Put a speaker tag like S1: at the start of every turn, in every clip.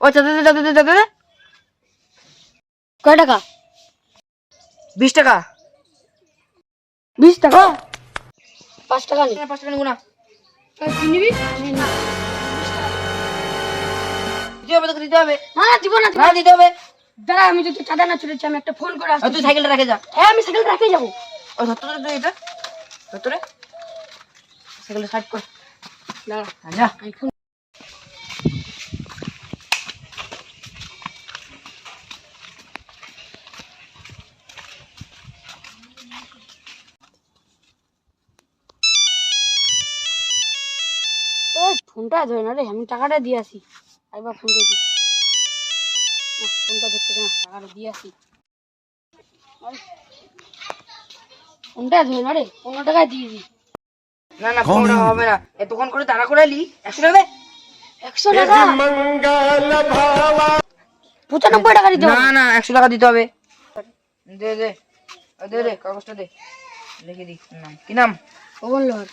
S1: ও চাচা চাচা চাচা চাচা
S2: কয় টাকা?
S1: 20 টাকা।
S2: 20 টাকা? 5 টাকা নি।
S1: 5 টাকা নিবো না।
S2: তুই নিবি? না।
S1: দিতে হবে তোকে দিতে হবে।
S2: না দিব না।
S1: না দিতে হবে।
S2: দাঁড়া আমি যদি চাঁদা না চলেছি আমি একটা ফোন করে আসছি।
S1: তুই সাইকেলটা রেখে যা।
S2: হ্যাঁ আমি সাইকেল রেখে যাবো।
S1: ও ধরতে তুই এটা ধরতে রে সাইকেলটা সাইড কর।
S2: দাঁড়া
S1: যা।
S2: আমি ফোন ফোনটা ধরে না রে, আমি টাকাটা দিয়ে আসি। একবার ফোন করছি, ফোনটা ধরতেছে না, টাকাটা দিয়ে আসি। ফোনটা ধরে না রে, 15 টাকায় দিয়ে দিই।
S1: না না 15 টাকা হবে না, এতক্ষণ করে দাঁড়া করে এলি 100 টাকা দে।
S2: 100 টাকা? 95 টাকা দিতে হবে।
S1: না না 100 টাকা দিতে হবে। দে দে দে দে কাগজটা দে, লিখে দি নাম। কি নাম?
S2: ও লোহার।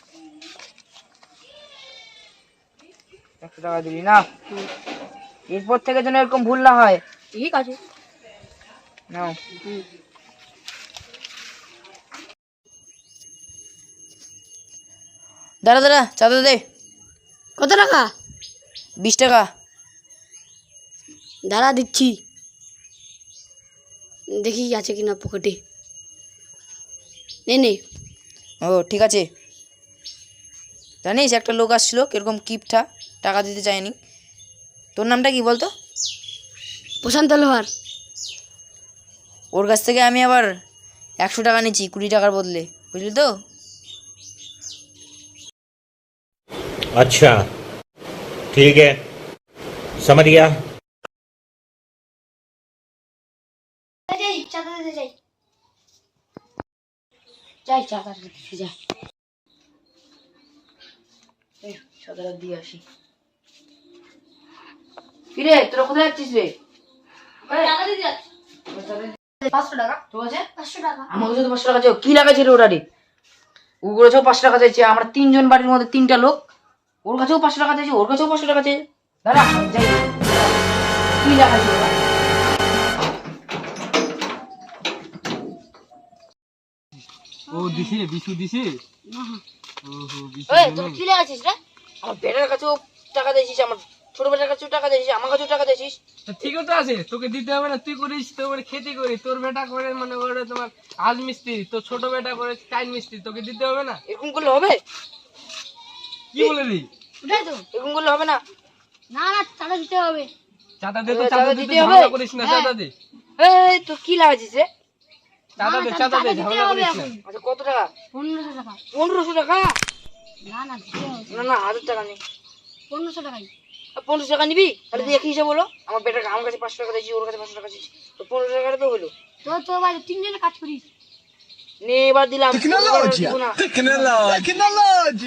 S1: 100 টাকা দিবি না, এরপর থেকে যেন এরকম ভুল না হয়।
S2: ঠিক আছে
S1: নাও। দাঁড়া দাঁড়া চাঁদা দে।
S2: কত টাকা?
S1: 20 টাকা।
S2: দাঁড়া দিচ্ছি, দেখি আছে কিনা পকেটে। নে নে।
S1: ও ঠিক আছে। জানিস একটা লোক আসছিল কিরকম কিপটা, টাকা দিতে চায়নি। তোর নামটা কি বলতো?
S2: প্রশান্ত লোহার।
S1: ওর কাছ থেকে আমি আবার 100 টাকা নিচ্ছি 20 টাকার বদলে, বুঝলি তো?
S3: अच्छा ठीक है समझ गया।
S2: যাই চাদা দিতে যাই।
S1: এই সাদাটা দিয়ে আসি। কিরে তোরা কোথায় যাচ্ছিস রে?
S2: টাকা দিতে যাচ্ছি। 500 টাকা।
S1: ঠিক আছে
S2: 500 টাকা।
S1: আমার কাছে তো 500 টাকা চাই। কি লাগাইছে রে ওটা রে? ও করেছেও 500 টাকা চাইছে। আমরা 3 জন বাড়ির মধ্যে 3টা লোক, ওর কাছেও 500 টাকা চাইছে, ওর কাছেও 500 টাকা চাইছে। দাঁড়া যাই। কি লাগাইছে ওরা?
S4: ও দিছে বিশু দিছে।
S2: এই তুই কি লাগাইছিস রে?
S1: আমার বেটার কাছেও টাকা দিয়েছিস, আমার ছোট বেটার কাছেও টাকা দিয়েছিস, আমার কাছেও টাকা দিয়েছিস।
S4: ঠিক তো আছে, তোকে দিতে হবে না? তুই করিস তোর খেতি করি, তোর বেটা করে মানে ওরে তোমার আজ মিস্ত্রি, তোর ছোট বেটা করে টাইম মিস্ত্রি, তোকে দিতে হবে না?
S1: এরকম করলে হবে?
S4: কি বলে দি?
S2: ওটাই তো।
S1: এরকম করলে হবে না।
S2: না না টাকা দিতে হবে।
S4: চাঁদা দে তো,
S1: চাঁদা
S4: চাঁদা
S1: দিতে
S4: দিতে
S1: হবে?
S4: ঝামেলা করিস না, চাঁদা দে।
S1: এই তো কি লাগাইছিস রে?
S4: চাঁদা দে, চাঁদা দে, ঝামেলা করিস না।
S1: আচ্ছা কত টাকা?
S2: 1500 টাকা।
S1: 1500 টাকা?
S2: না না দিতে হবে।
S1: না না 1000 টাকা নেই।
S2: 1500 টাকাই।
S1: 1500 টাকা নিবি? তাহলে তুই একই হিসাব বলো। আমার বেটার আমার কাছে 500 টাকা দিয়েছি, ওর কাছে 500 টাকা দিয়েছি, তো 1500 টাকা তো হলো।
S2: তোর বাড়ি 3 জনে কাজ করিস।
S1: নে এবার দিলাম। টেকনোলজি।